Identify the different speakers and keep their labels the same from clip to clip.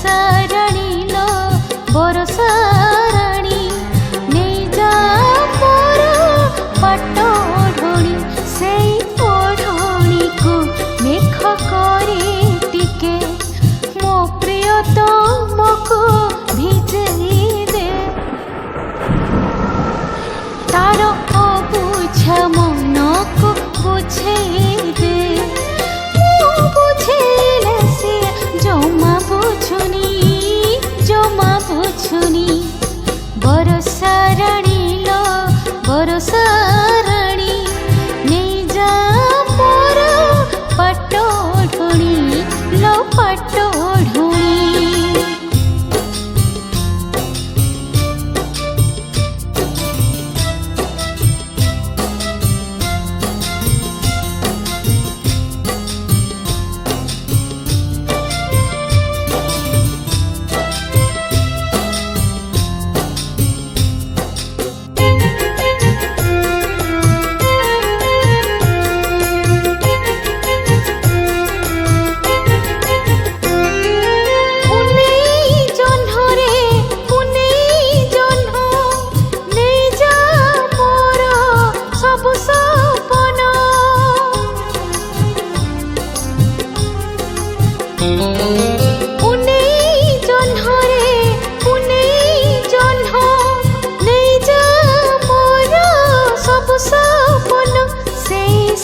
Speaker 1: বরষারাণী লো বরষারাণী নেই যা মোর পাট ওঢ়ণী সেই ওঢ়ণীকু মেঘ করে টিকে ମୋ ପ୍ରିୟତମକୁ ଭିଜେଇ ଦେ ତାର ଅବୁଝା ମନକୁ ବୁଝେଇ ଦେ ମୁଁ ବୁଝେଇଲେ ସିଏ ଜମା ବୁଝୁନି ବରଷାରାଣୀ ଲୋ ବରଷାରାଣୀ ନେଇ ଯା ମୋର ପାଟ ଓଢ଼ଣୀ ଲୋ ପାଟ ଓଢ଼ଣୀ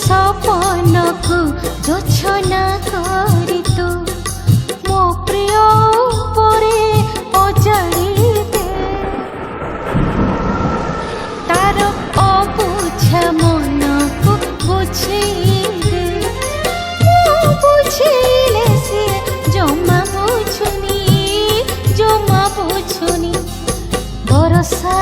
Speaker 1: ସପନକୁ ଯୋଛନା କରି ତୁ ମୋ ପ୍ରିୟ ଉପରେ ଅଜାଡ଼ି ଦେ ତାର ଅବୁଝା ମନକୁ ବୁଝେଇ ଦେ ମୁଁ ବୁଝେଇଲେ ସିଏ ଜମା ବୁଝୁନି ବରଷା